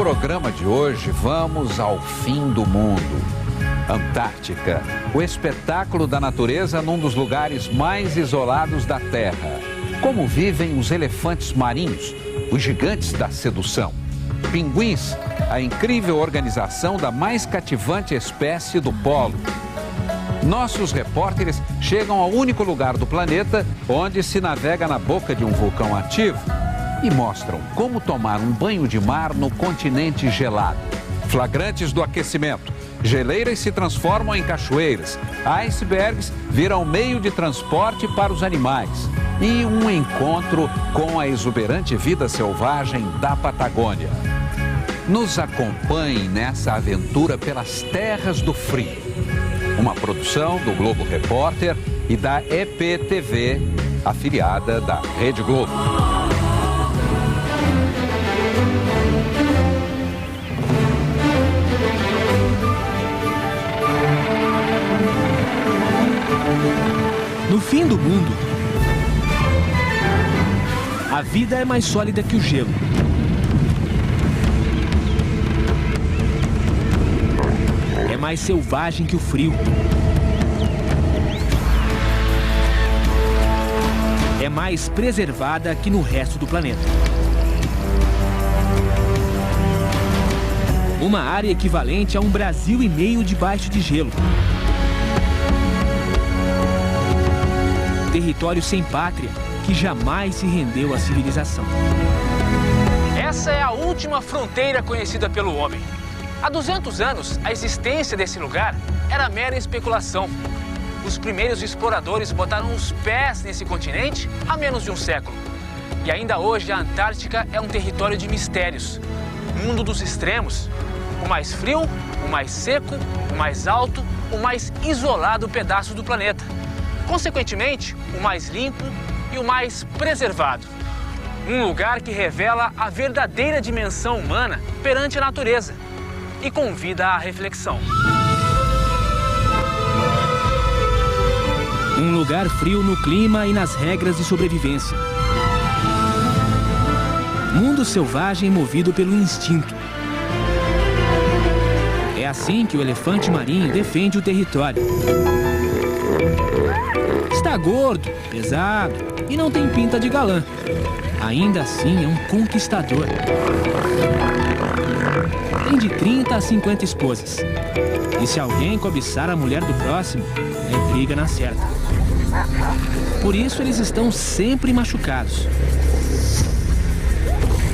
programa de hoje, vamos ao fim do mundo. Antártica, o espetáculo da natureza num dos lugares mais isolados da Terra. Como vivem os elefantes marinhos, os gigantes da sedução. Pinguins, a incrível organização da mais cativante espécie do polo. Nossos repórteres chegam ao único lugar do planeta onde se navega na boca de um vulcão ativo e mostram como tomar um banho de mar no continente gelado. Flagrantes do aquecimento, geleiras se transformam em cachoeiras, icebergs viram meio de transporte para os animais e um encontro com a exuberante vida selvagem da Patagônia. Nos acompanhe nessa aventura pelas terras do frio. Uma produção do Globo Repórter e da EPTV, afiliada da Rede Globo. No fim do mundo, a vida é mais sólida que o gelo. É mais selvagem que o frio. É mais preservada que no resto do planeta. Uma área equivalente a 1,5 Brasil debaixo de gelo. Território sem pátria, que jamais se rendeu à civilização. Essa é a última fronteira conhecida pelo homem. Há 200 anos, a existência desse lugar era mera especulação. Os primeiros exploradores botaram os pés nesse continente há menos de um século. E ainda hoje a Antártica é um território de mistérios. Mundo dos extremos. O mais frio, o mais seco, o mais alto, o mais isolado pedaço do planeta. Consequentemente, o mais limpo e o mais preservado. Um lugar que revela a verdadeira dimensão humana perante a natureza e convida à reflexão. Um lugar frio no clima e nas regras de sobrevivência. Mundo selvagem movido pelo instinto. É assim que o elefante marinho defende o território. Está gordo, pesado e não tem pinta de galã. Ainda assim é um conquistador. Tem de 30 a 50 esposas. E se alguém cobiçar a mulher do próximo, é briga na certa. Por isso eles estão sempre machucados.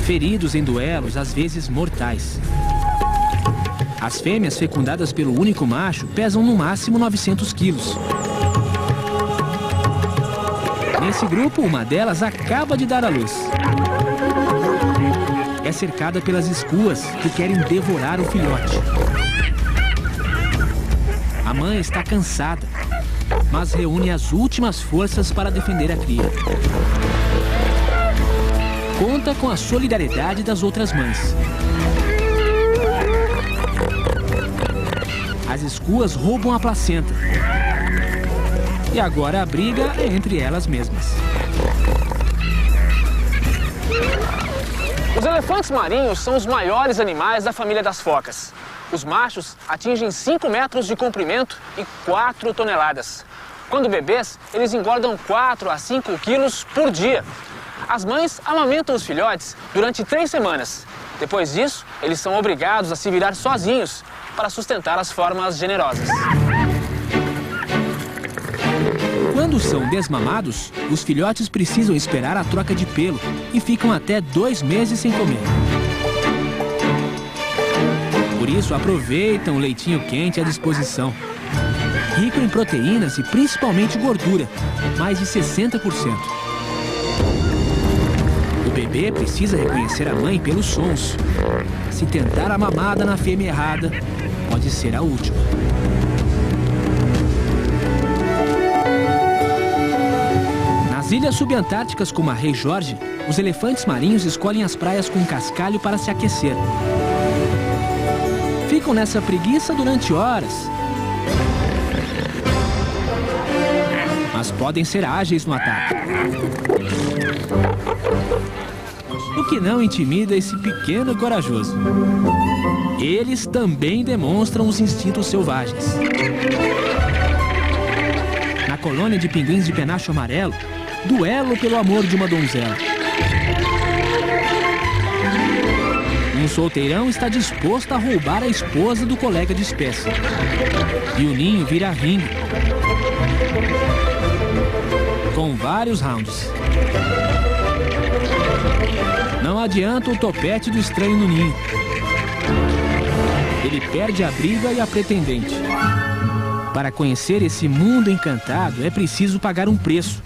Feridos em duelos, às vezes mortais. As fêmeas fecundadas pelo único macho pesam no máximo 900 quilos. Nesse grupo, uma delas acaba de dar à luz. É cercada pelas escuas que querem devorar o filhote. A mãe está cansada, mas reúne as últimas forças para defender a cria. Conta com a solidariedade das outras mães. As escuas roubam a placenta. E agora a briga é entre elas mesmas. Os elefantes marinhos são os maiores animais da família das focas. Os machos atingem 5 metros de comprimento e 4 toneladas. Quando bebês, eles engordam 4 a 5 quilos por dia. As mães amamentam os filhotes durante 3 semanas. Depois disso, eles são obrigados a se virar sozinhos para sustentar as formas generosas. Quando são desmamados, os filhotes precisam esperar a troca de pelo e ficam até 2 meses sem comer. Por isso, aproveitam o leitinho quente à disposição. Rico em proteínas e principalmente gordura, mais de 60%. O bebê precisa reconhecer a mãe pelos sons. Se tentar a mamada na fêmea errada, pode ser a última. Nas ilhas subantárticas como a Rei Jorge, os elefantes marinhos escolhem as praias com cascalho para se aquecer. Ficam nessa preguiça durante horas. Mas podem ser ágeis no ataque. O que não intimida esse pequeno corajoso. Eles também demonstram os instintos selvagens. Na colônia de pinguins de penacho amarelo, duelo pelo amor de uma donzela. Um solteirão está disposto a roubar a esposa do colega de espécie. E o ninho vira ringue, com vários rounds. Não adianta o topete do estranho no ninho. Ele perde a briga e a pretendente. Para conhecer esse mundo encantado, é preciso pagar um preço.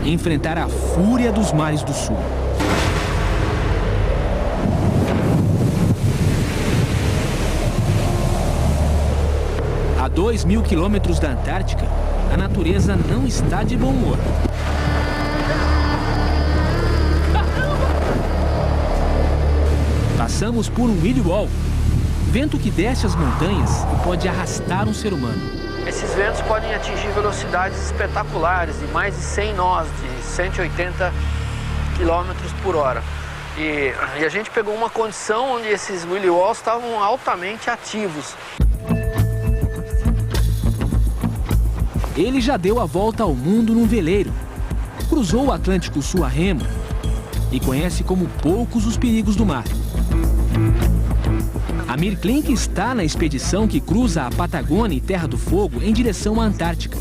Enfrentar a fúria dos mares do sul. A 2.000 quilômetros da Antártica, a natureza não está de bom humor. Passamos por um Willy Wall, vento que desce as montanhas e pode arrastar um ser humano. Esses ventos podem atingir velocidades espetaculares de mais de 100 nós, de 180 km por hora. E a gente pegou uma condição onde esses Willy Walls estavam altamente ativos. Ele já deu a volta ao mundo num veleiro, cruzou o Atlântico Sul a remo e conhece como poucos os perigos do mar. Amir Klink está na expedição que cruza a Patagônia e Terra do Fogo em direção à Antártica.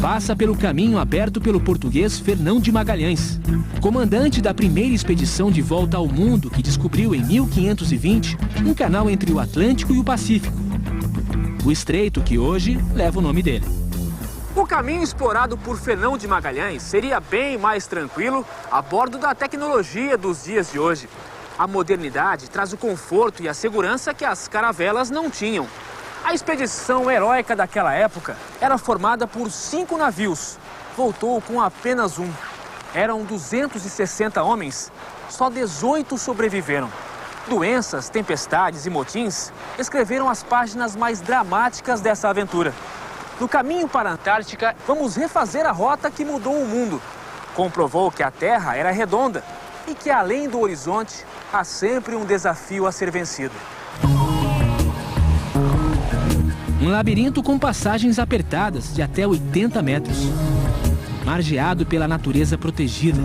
Passa pelo caminho aberto pelo português Fernão de Magalhães, comandante da primeira expedição de volta ao mundo que descobriu em 1520 um canal entre o Atlântico e o Pacífico. O estreito que hoje leva o nome dele. O caminho explorado por Fernão de Magalhães seria bem mais tranquilo a bordo da tecnologia dos dias de hoje. A modernidade traz o conforto e a segurança que as caravelas não tinham. A expedição heróica daquela época era formada por 5 navios. Voltou com apenas um. Eram 260 homens, só 18 sobreviveram. Doenças, tempestades e motins escreveram as páginas mais dramáticas dessa aventura. No caminho para a Antártica, vamos refazer a rota que mudou o mundo. Comprovou que a Terra era redonda e que, além do horizonte, há sempre um desafio a ser vencido. Um labirinto com passagens apertadas de até 80 metros, margeado pela natureza protegida.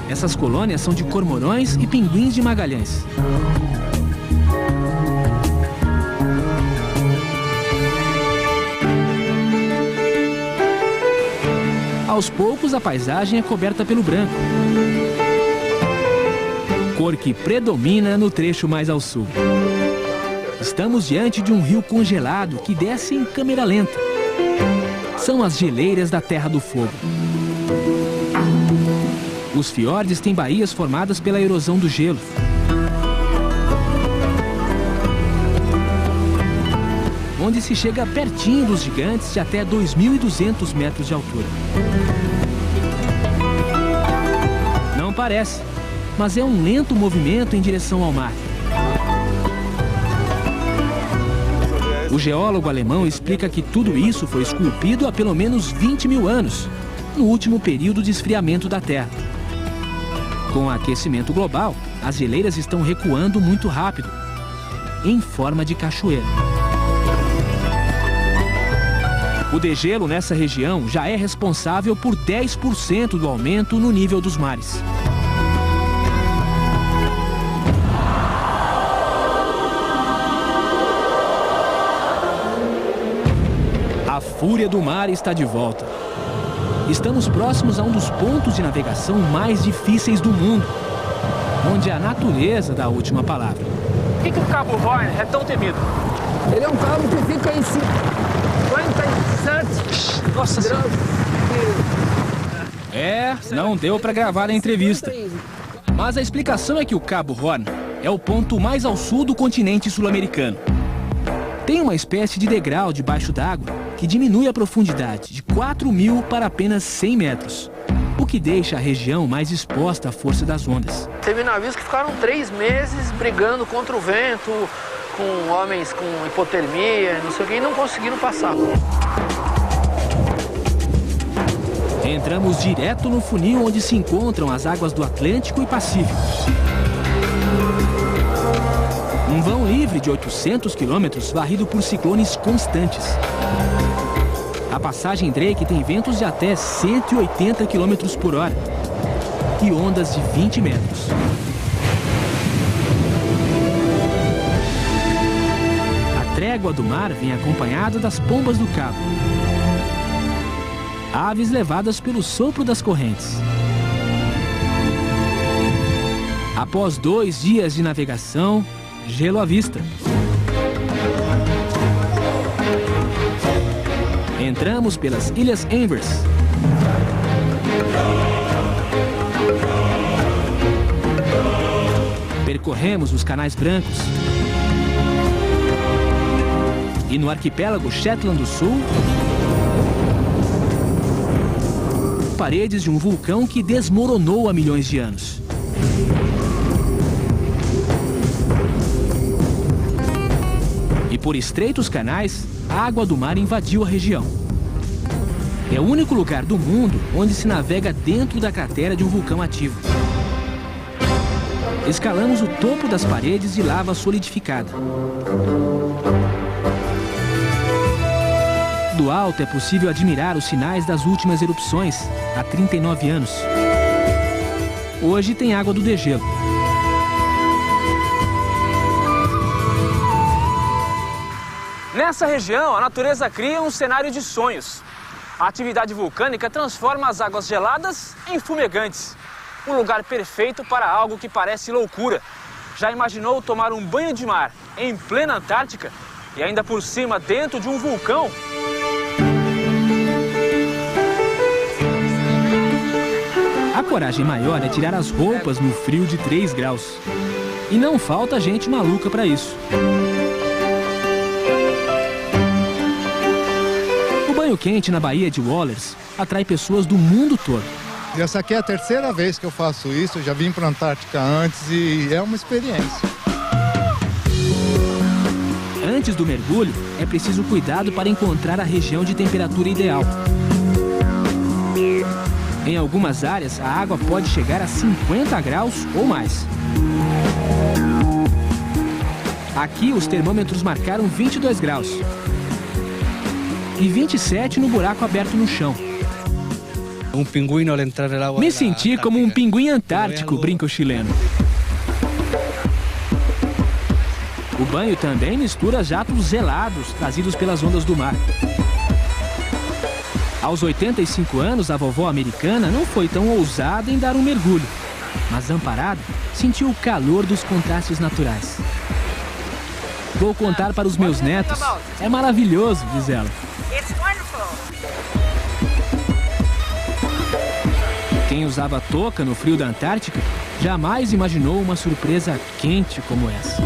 Essas colônias são de cormorões e pinguins de Magalhães. Aos poucos, a paisagem é coberta pelo branco, cor que predomina no trecho mais ao sul. Estamos diante de um rio congelado que desce em câmera lenta. São as geleiras da Terra do Fogo. Os fiordes têm baías formadas pela erosão do gelo. Onde se chega pertinho dos gigantes de até 2.200 metros de altura. Não parece, mas é um lento movimento em direção ao mar. O geólogo alemão explica que tudo isso foi esculpido há pelo menos 20 mil anos, no último período de esfriamento da Terra. Com o aquecimento global, as geleiras estão recuando muito rápido, em forma de cachoeira. O degelo nessa região já é responsável por 10% do aumento no nível dos mares. A fúria do mar está de volta. Estamos próximos a um dos pontos de navegação mais difíceis do mundo, onde a natureza dá a última palavra. Por que o Cabo Horn é tão temido? Ele é um cabo que fica em 57 Nossa Senhora. Não deu para gravar a entrevista. Mas a explicação é que o Cabo Horn é o ponto mais ao sul do continente sul-americano. Tem uma espécie de degrau debaixo d'água que diminui a profundidade de 4.000 para apenas 100 metros, o que deixa a região mais exposta à força das ondas. Teve navios que ficaram 3 meses brigando contra o vento, com homens com hipotermia, não sei o que, e não conseguiram passar. Entramos direto no funil onde se encontram as águas do Atlântico e Pacífico. Um vão livre de 800 quilômetros varrido por ciclones constantes. A passagem Drake tem ventos de até 180 quilômetros por hora e ondas de 20 metros. A trégua do mar vem acompanhada das pombas do cabo. Aves levadas pelo sopro das correntes. Após 2 dias de navegação, gelo à vista. Entramos pelas Ilhas Anvers. Percorremos os Canais Brancos. E no arquipélago Shetland do Sul, paredes de um vulcão que desmoronou há milhões de anos. E por estreitos canais, a água do mar invadiu a região. É o único lugar do mundo onde se navega dentro da cratera de um vulcão ativo. Escalamos o topo das paredes de lava solidificada. Do alto é possível admirar os sinais das últimas erupções, há 39 anos. Hoje tem água do degelo. Nessa região, a natureza cria um cenário de sonhos. A atividade vulcânica transforma as águas geladas em fumegantes. Um lugar perfeito para algo que parece loucura. Já imaginou tomar um banho de mar em plena Antártica? E ainda por cima, dentro de um vulcão? A coragem maior é tirar as roupas no frio de 3 graus. E não falta gente maluca para isso. O banho quente na Baía de Wallis atrai pessoas do mundo todo. Essa aqui é a 3ª vez que eu faço isso, eu já vim para a Antártica antes e é uma experiência. Antes do mergulho, é preciso cuidado para encontrar a região de temperatura ideal. Em algumas áreas, a água pode chegar a 50 graus ou mais. Aqui, os termômetros marcaram 22 graus. E 27 no buraco aberto no chão. Me senti como um pinguim antártico, brinca o chileno. O banho também mistura jatos gelados trazidos pelas ondas do mar. Aos 85 anos, a vovó americana não foi tão ousada em dar um mergulho, mas amparada, sentiu o calor dos contrastes naturais. Vou contar para os meus netos. É maravilhoso, diz ela. Quem usava touca no frio da Antártica jamais imaginou uma surpresa quente como essa.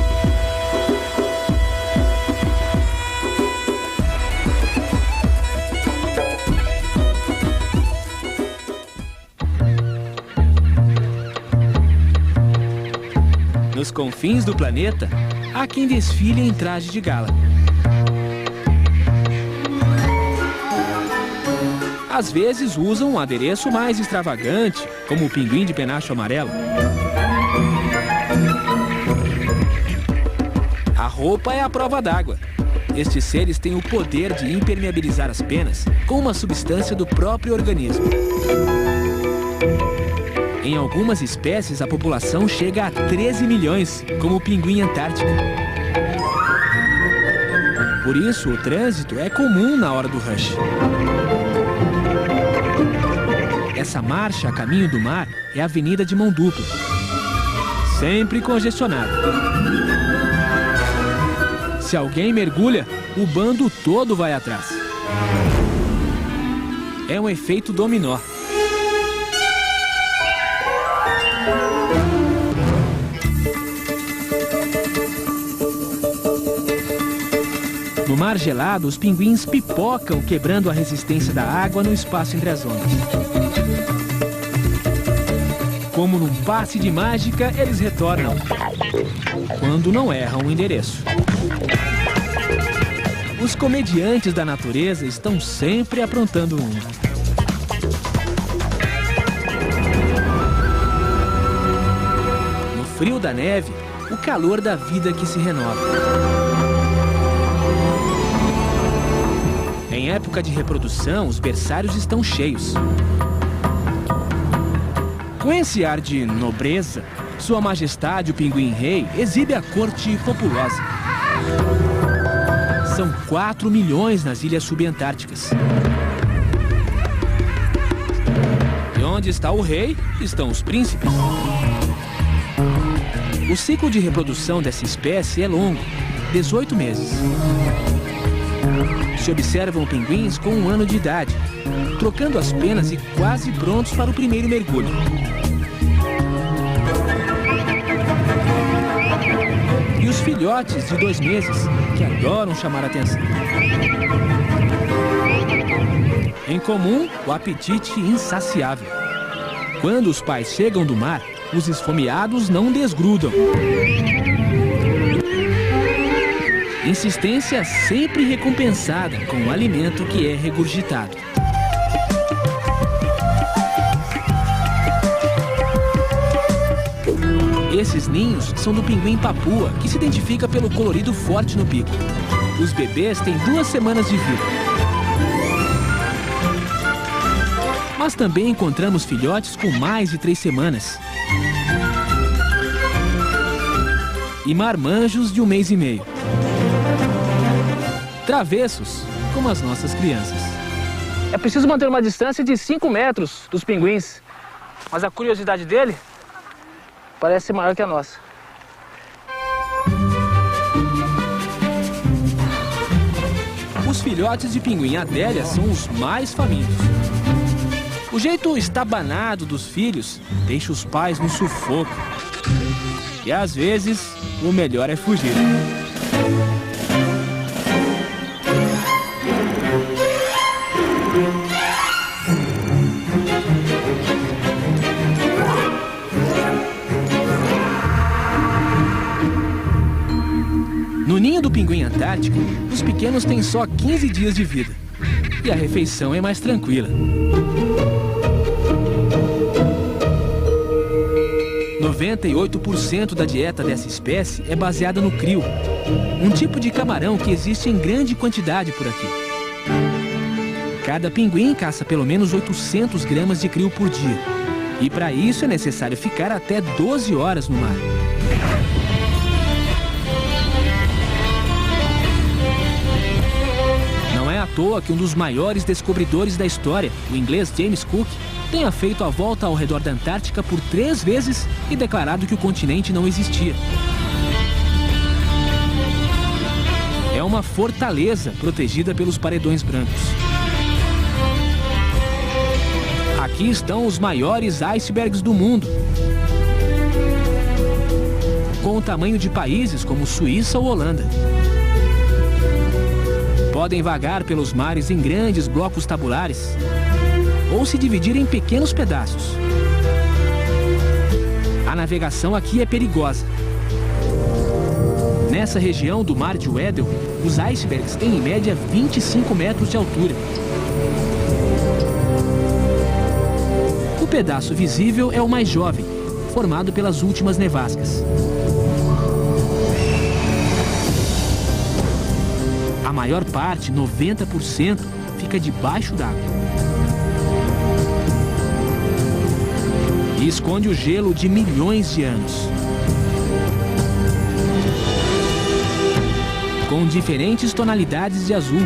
Nos confins do planeta, há quem desfile em traje de gala. Às vezes usam um adereço mais extravagante, como o pinguim de penacho amarelo. A roupa é a prova d'água. Estes seres têm o poder de impermeabilizar as penas com uma substância do próprio organismo. Em algumas espécies, a população chega a 13 milhões, como o pinguim antártico. Por isso, o trânsito é comum na hora do rush. Essa marcha a caminho do mar é a Avenida de Mão Dupla. Sempre congestionada. Se alguém mergulha, o bando todo vai atrás. É um efeito dominó. No mar gelado, os pinguins pipocam, quebrando a resistência da água no espaço entre as ondas. Como num passe de mágica, eles retornam, quando não erram o endereço. Os comediantes da natureza estão sempre aprontando um. frio da neve, o calor da vida que se renova. Em época de reprodução, os berçários estão cheios. Com esse ar de nobreza, Sua Majestade o Pinguim-Rei exibe a corte populosa. São 4 milhões nas ilhas subantárticas. E onde está o rei, estão os príncipes. O ciclo de reprodução dessa espécie é longo, 18 meses. Se observam pinguins com 1 ano de idade, trocando as penas e quase prontos para o primeiro mergulho. E os filhotes de 2 meses, que adoram chamar a atenção. Em comum, o apetite insaciável. Quando os pais chegam do mar, os esfomeados não desgrudam. Insistência sempre recompensada com o alimento que é regurgitado. Esses ninhos são do pinguim papua, que se identifica pelo colorido forte no bico. Os bebês têm 2 semanas de vida. Mas também encontramos filhotes com mais de 3 semanas. E marmanjos de 1 mês e meio. Travessos, como as nossas crianças. É preciso manter uma distância de 5 metros dos pinguins. Mas a curiosidade dele parece ser maior que a nossa. Os filhotes de pinguim Adélia são os mais famintos. O jeito estabanado dos filhos deixa os pais no sufoco. E às vezes, o melhor é fugir. No ninho do pinguim antártico, os pequenos têm só 15 dias de vida. E a refeição é mais tranquila. 98% da dieta dessa espécie é baseada no crio, um tipo de camarão que existe em grande quantidade por aqui. Cada pinguim caça pelo menos 800 gramas de crio por dia. E para isso é necessário ficar até 12 horas no mar. Não é à toa que um dos maiores descobridores da história, o inglês James Cook, tenha feito a volta ao redor da Antártica por 3 vezes e declarado que o continente não existia. É uma fortaleza protegida pelos paredões brancos. Aqui estão os maiores icebergs do mundo, com o tamanho de países como Suíça ou Holanda. Podem vagar pelos mares em grandes blocos tabulares ou se dividir em pequenos pedaços. A navegação aqui é perigosa. Nessa região do Mar de Weddell, os icebergs têm em média 25 metros de altura. O pedaço visível é o mais jovem, formado pelas últimas nevascas. A maior parte, 90%, fica debaixo d'água. E esconde o gelo de milhões de anos. Com diferentes tonalidades de azul.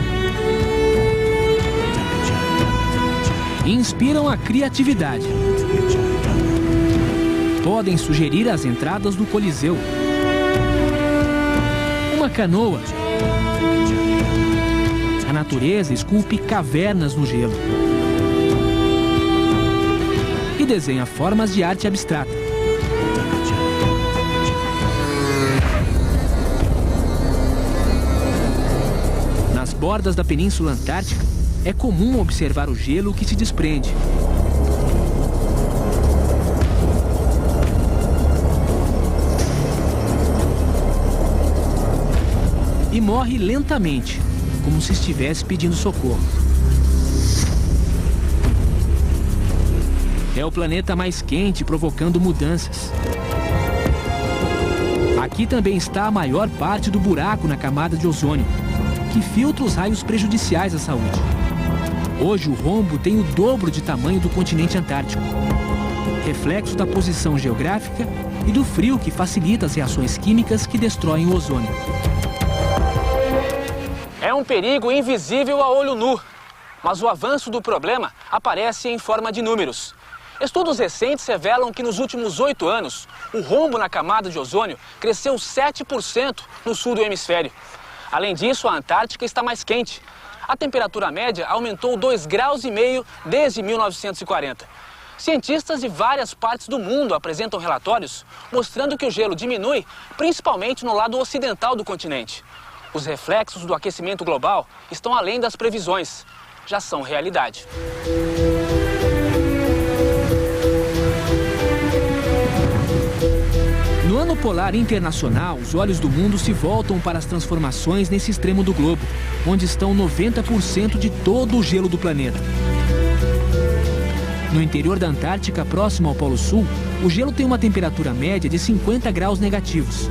Inspiram a criatividade. Podem sugerir as entradas do Coliseu. Uma canoa. A natureza esculpe cavernas no gelo. E desenha formas de arte abstrata. Nas bordas da Península Antártica, é comum observar o gelo que se desprende. E morre lentamente, como se estivesse pedindo socorro. É o planeta mais quente, provocando mudanças. Aqui também está a maior parte do buraco na camada de ozônio, que filtra os raios prejudiciais à saúde. Hoje o rombo tem o dobro de tamanho do continente antártico, reflexo da posição geográfica e do frio que facilita as reações químicas que destroem o ozônio. É um perigo invisível a olho nu, mas o avanço do problema aparece em forma de números. Estudos recentes revelam que nos últimos 8 anos, o rombo na camada de ozônio cresceu 7% no sul do hemisfério. Além disso, a Antártica está mais quente. A temperatura média aumentou 2,5 graus desde 1940. Cientistas de várias partes do mundo apresentam relatórios mostrando que o gelo diminui, principalmente no lado ocidental do continente. Os reflexos do aquecimento global estão além das previsões, já são realidade. No Ano Polar Internacional, os olhos do mundo se voltam para as transformações nesse extremo do globo, onde estão 90% de todo o gelo do planeta. No interior da Antártica, próximo ao Polo Sul, o gelo tem uma temperatura média de 50 graus negativos.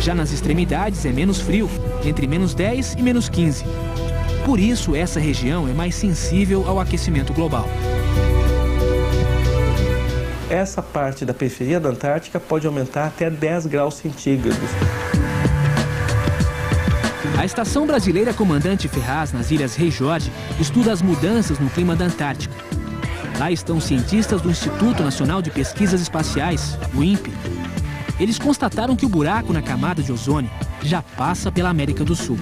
Já nas extremidades é menos frio, entre menos 10 e menos 15. Por isso, essa região é mais sensível ao aquecimento global. Essa parte da periferia da Antártica pode aumentar até 10 graus centígrados. A Estação Brasileira Comandante Ferraz, nas Ilhas Rei Jorge, estuda as mudanças no clima da Antártica. Lá estão cientistas do Instituto Nacional de Pesquisas Espaciais, o INPE. Eles constataram que o buraco na camada de ozônio já passa pela América do Sul.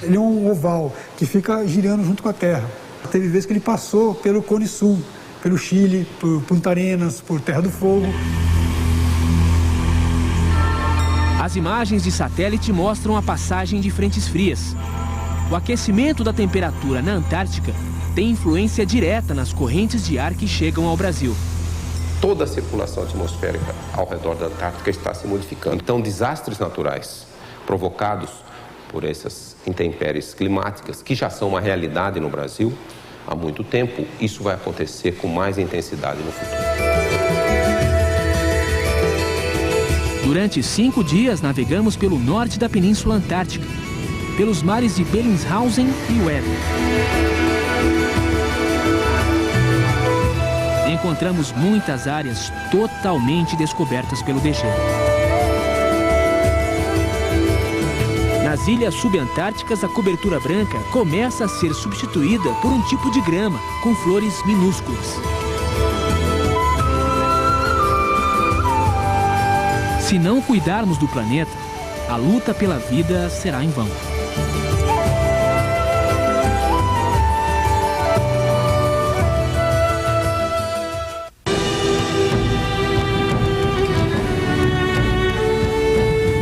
Ele é um oval que fica girando junto com a Terra. Teve vezes que ele passou pelo Cone Sul, pelo Chile, por Punta Arenas, por Terra do Fogo. As imagens de satélite mostram a passagem de frentes frias. O aquecimento da temperatura na Antártica tem influência direta nas correntes de ar que chegam ao Brasil. Toda a circulação atmosférica ao redor da Antártica está se modificando. Então, desastres naturais provocados por essas intempéries climáticas, que já são uma realidade no Brasil há muito tempo, isso vai acontecer com mais intensidade no futuro. Durante 5 dias, navegamos pelo norte da Península Antártica, pelos mares de Bellingshausen e Weddell. Encontramos muitas áreas totalmente descobertas pelo degelo. Nas ilhas subantárticas, a cobertura branca começa a ser substituída por um tipo de grama com flores minúsculas. Se não cuidarmos do planeta, a luta pela vida será em vão.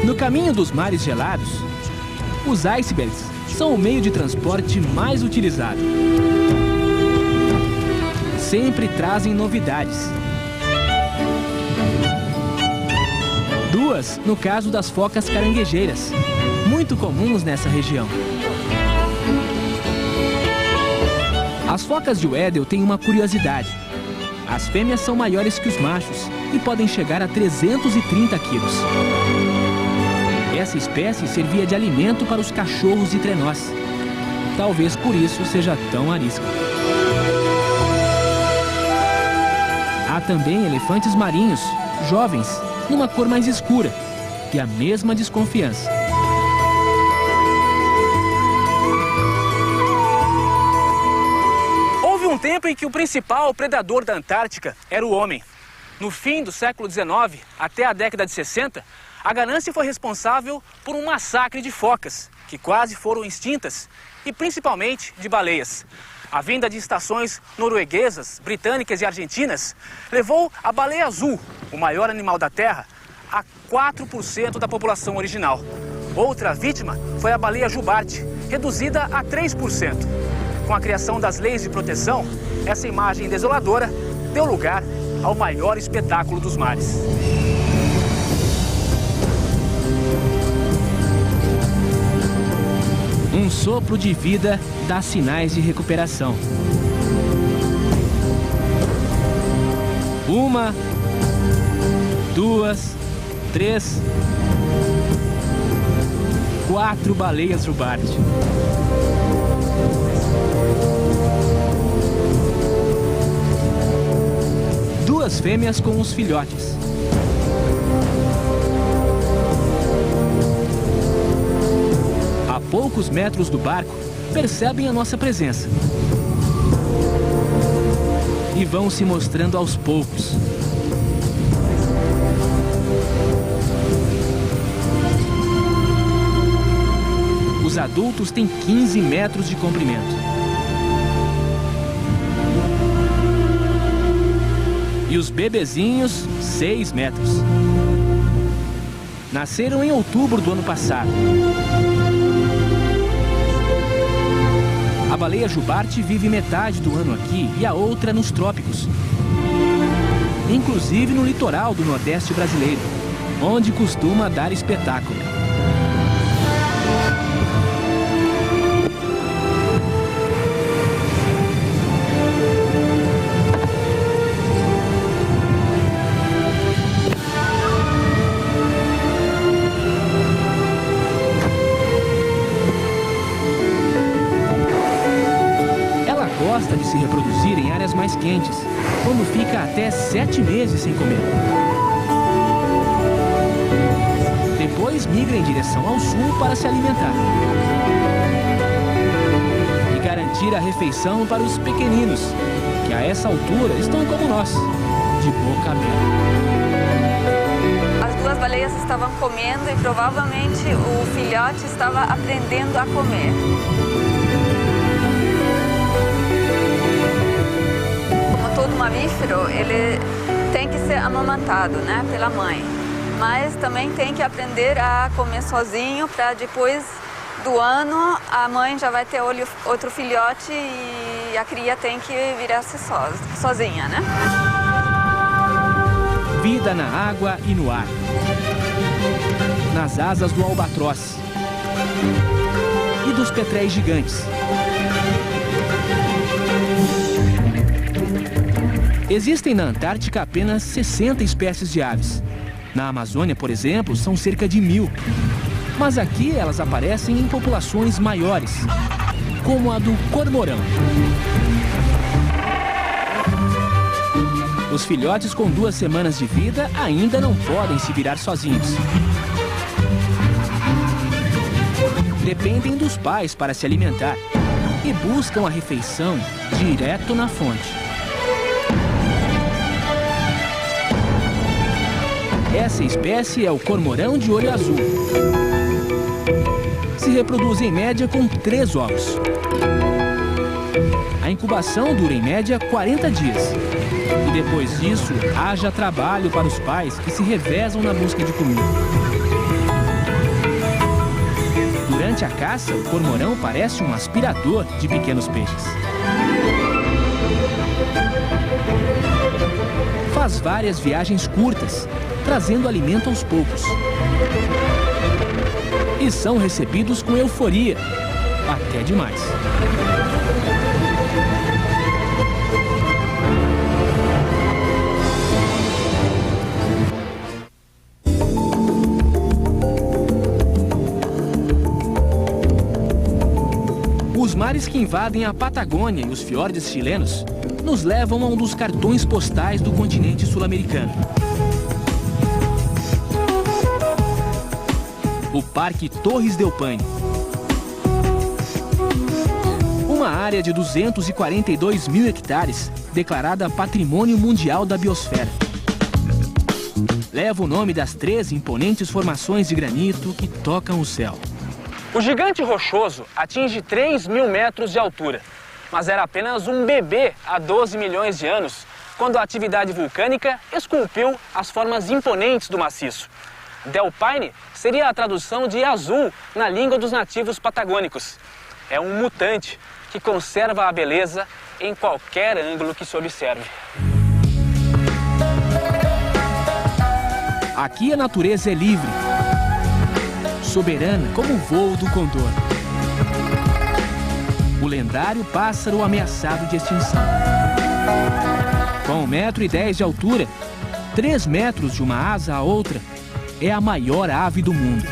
No caminho dos mares gelados, os icebergs são o meio de transporte mais utilizado. Sempre trazem novidades. Duas no caso das focas caranguejeiras, muito comuns nessa região. As focas de Weddell têm uma curiosidade. As fêmeas são maiores que os machos e podem chegar a 330 quilos. Essa espécie servia de alimento para os cachorros de trenós. Talvez por isso seja tão arisca. Há também elefantes marinhos, jovens, numa cor mais escura, e a mesma desconfiança. Houve um tempo em que o principal predador da Antártica era o homem. No fim do século XIX, até a década de 60, a ganância foi responsável por um massacre de focas, que quase foram extintas, e principalmente de baleias. A vinda de estações norueguesas, britânicas e argentinas levou a baleia azul, o maior animal da Terra, a 4% da população original. Outra vítima foi a baleia jubarte, reduzida a 3%. Com a criação das leis de proteção, essa imagem desoladora deu lugar ao maior espetáculo dos mares. Um sopro de vida dá sinais de recuperação. 2, 3, 4 baleias jubarte. Duas fêmeas com os filhotes. A poucos metros do barco, percebem a nossa presença. E vão se mostrando aos poucos. Os adultos têm 15 metros de comprimento. E os bebezinhos, 6 metros. Nasceram em outubro do ano passado. A baleia jubarte vive metade do ano aqui e a outra nos trópicos. Inclusive no litoral do Nordeste brasileiro, onde costuma dar espetáculo. Gosta de se reproduzir em áreas mais quentes, quando fica até 7 meses sem comer. Depois migra em direção ao sul para se alimentar e garantir a refeição para os pequeninos, que a essa altura estão como nós, de boca aberta. As duas baleias estavam comendo e provavelmente o filhote estava aprendendo a comer. Todo mamífero, ele tem que ser amamantado, né, pela mãe. Mas também tem que aprender a comer sozinho para depois do ano a mãe já vai ter outro filhote e a cria tem que virar-se sozinha, né? Vida na água e no ar. Nas asas do albatroz e dos petréis gigantes. Existem na Antártica apenas 60 espécies de aves. Na Amazônia, por exemplo, são cerca de 1000. Mas aqui elas aparecem em populações maiores, como a do cormorão. Os filhotes com 2 semanas de vida ainda não podem se virar sozinhos. Dependem dos pais para se alimentar e buscam a refeição direto na fonte. Essa espécie é o cormorão de olho azul. Se reproduz em média com 3 ovos. A incubação dura em média 40 dias. E depois disso, haja trabalho para os pais que se revezam na busca de comida. Durante a caça, o cormorão parece um aspirador de pequenos peixes. Faz várias viagens curtas, trazendo alimento aos poucos. E são recebidos com euforia, até demais. Os mares que invadem a Patagônia e os fiordes chilenos nos levam a um dos cartões postais do continente sul-americano. O Parque Torres del Paine. Uma área de 242 mil hectares, declarada Patrimônio Mundial da Biosfera. Leva o nome das 3 imponentes formações de granito que tocam o céu. O gigante rochoso atinge 3.000 metros de altura, mas era apenas um bebê há 12 milhões de anos, quando a atividade vulcânica esculpiu as formas imponentes do maciço. Del Paine seria a tradução de azul na língua dos nativos patagônicos. É um mutante que conserva a beleza em qualquer ângulo que se observe. Aqui a natureza é livre, soberana como o voo do condor. O lendário pássaro ameaçado de extinção. Com 1,10 m de altura, 3 metros de uma asa à outra, é a maior ave do mundo.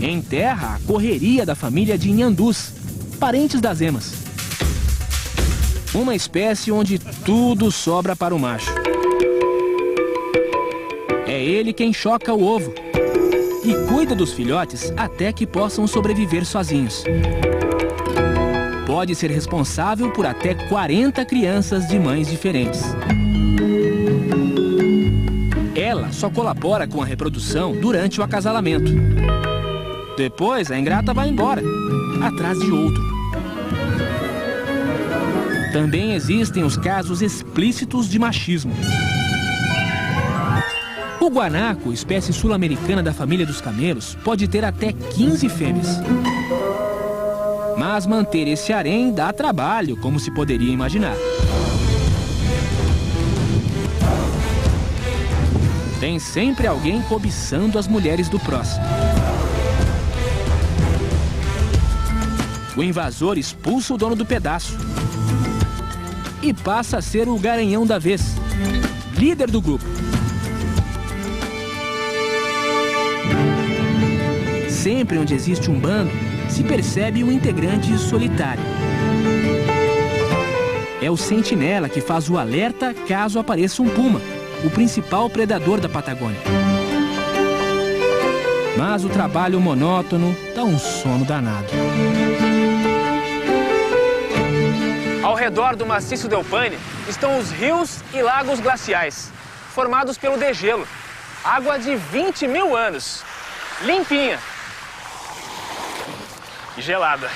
Em terra, a correria da família de inhandus, parentes das emas. Uma espécie onde tudo sobra para o macho. É ele quem choca o ovo e cuida dos filhotes até que possam sobreviver sozinhos. Pode ser responsável por até 40 crianças de mães diferentes. Ela só colabora com a reprodução durante o acasalamento. Depois, a ingrata vai embora, atrás de outro. Também existem os casos explícitos de machismo. O guanaco, espécie sul-americana da família dos camelos, pode ter até 15 fêmeas. Mas manter esse harém dá trabalho, como se poderia imaginar. Tem sempre alguém cobiçando as mulheres do próximo. O invasor expulsa o dono do pedaço e passa a ser o garanhão da vez, líder do grupo. Sempre onde existe um bando, se percebe um integrante solitário. É o sentinela que faz o alerta caso apareça um puma, o principal predador da Patagônia. Mas o trabalho monótono dá um sono danado. Ao redor do maciço Del Pane estão os rios e lagos glaciais, formados pelo degelo. Água de 20 mil anos, limpinha e gelada.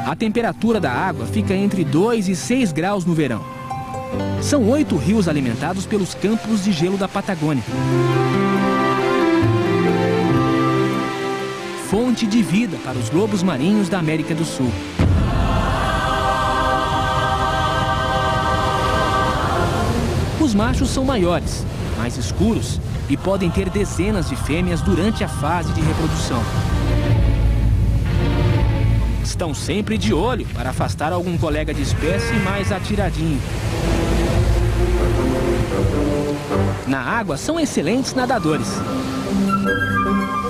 A temperatura da água fica entre 2 e 6 graus no verão. São 8 rios alimentados pelos campos de gelo da Patagônia. Fonte de vida para os lobos marinhos da América do Sul. Os machos são maiores, mais escuros e podem ter dezenas de fêmeas durante a fase de reprodução. Estão sempre de olho para afastar algum colega de espécie mais atiradinho. Na água são excelentes nadadores.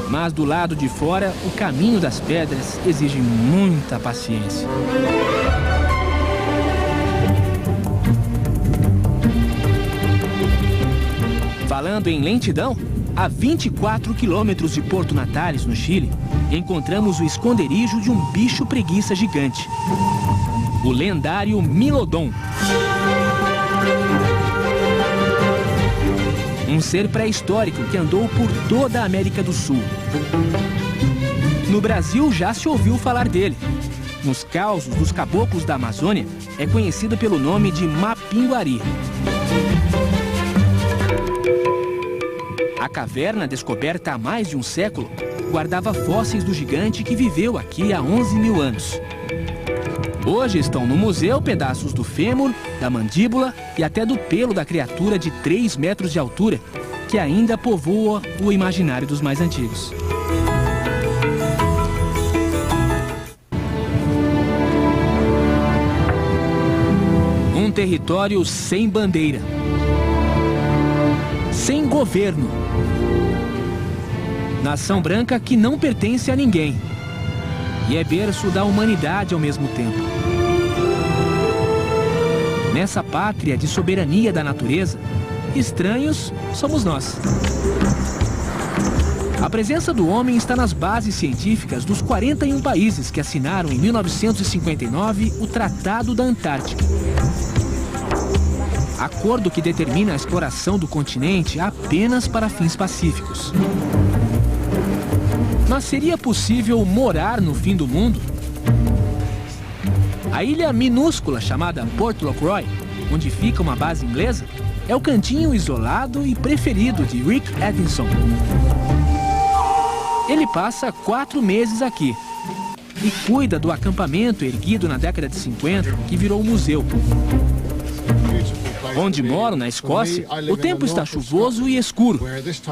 Mas do lado de fora, o caminho das pedras exige muita paciência. Falando em lentidão, a 24 quilômetros de Porto Natales, no Chile, encontramos o esconderijo de um bicho preguiça gigante, o lendário Milodon. Um ser pré-histórico que andou por toda a América do Sul. No Brasil já se ouviu falar dele. Nos causos dos caboclos da Amazônia, é conhecido pelo nome de Mapinguari. A caverna, descoberta há mais de um século, guardava fósseis do gigante que viveu aqui há 11 mil anos. Hoje estão no museu pedaços do fêmur, da mandíbula e até do pelo da criatura de 3 metros de altura, que ainda povoa o imaginário dos mais antigos. Um território sem bandeira, sem governo. Nação branca que não pertence a ninguém. E é berço da humanidade ao mesmo tempo. Nessa pátria de soberania da natureza, estranhos somos nós. A presença do homem está nas bases científicas dos 41 países que assinaram em 1959 o Tratado da Antártica. Acordo que determina a exploração do continente apenas para fins pacíficos. Mas seria possível morar no fim do mundo? A ilha minúscula chamada Port Locroix, onde fica uma base inglesa, é o cantinho isolado e preferido de Rick Atkinson. Ele passa 4 meses aqui e cuida do acampamento erguido na década de 50, que virou museu. Onde moro, na Escócia, o tempo está chuvoso e escuro.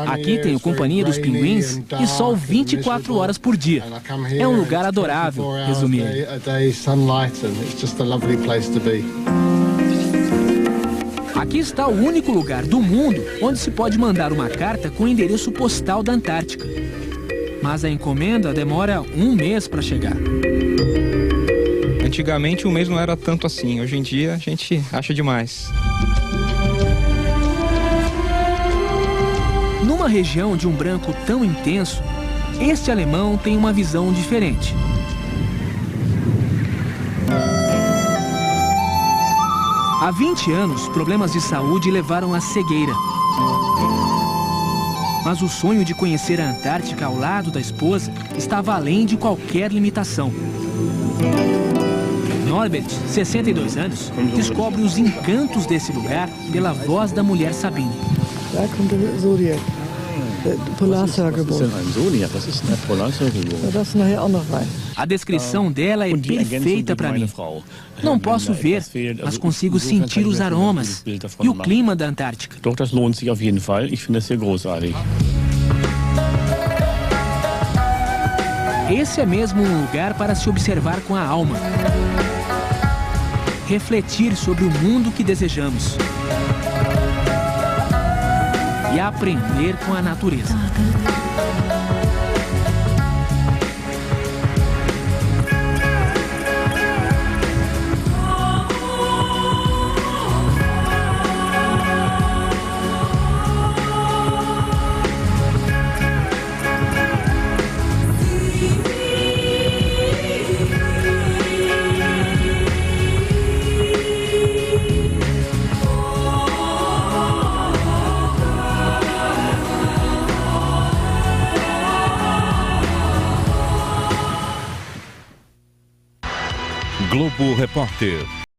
Aqui tenho companhia dos pinguins e sol 24 horas por dia. É um lugar adorável, resumindo. Aqui está o único lugar do mundo onde se pode mandar uma carta com o endereço postal da Antártica. Mas a encomenda demora 1 mês para chegar. Antigamente um mês não era tanto assim, hoje em dia a gente acha demais. Numa região de um branco tão intenso, este alemão tem uma visão diferente. Há 20 anos, problemas de saúde levaram à cegueira. Mas o sonho de conhecer a Antártica ao lado da esposa estava além de qualquer limitação. Norbert, 62 anos, descobre os encantos desse lugar pela voz da mulher Sabine. A descrição dela é perfeita para mim. Não posso ver, mas consigo sentir os aromas e o clima da Antártica. Esse é mesmo um lugar para se observar com a alma. Refletir sobre o mundo que desejamos. E aprender com a natureza. Globo Repórter.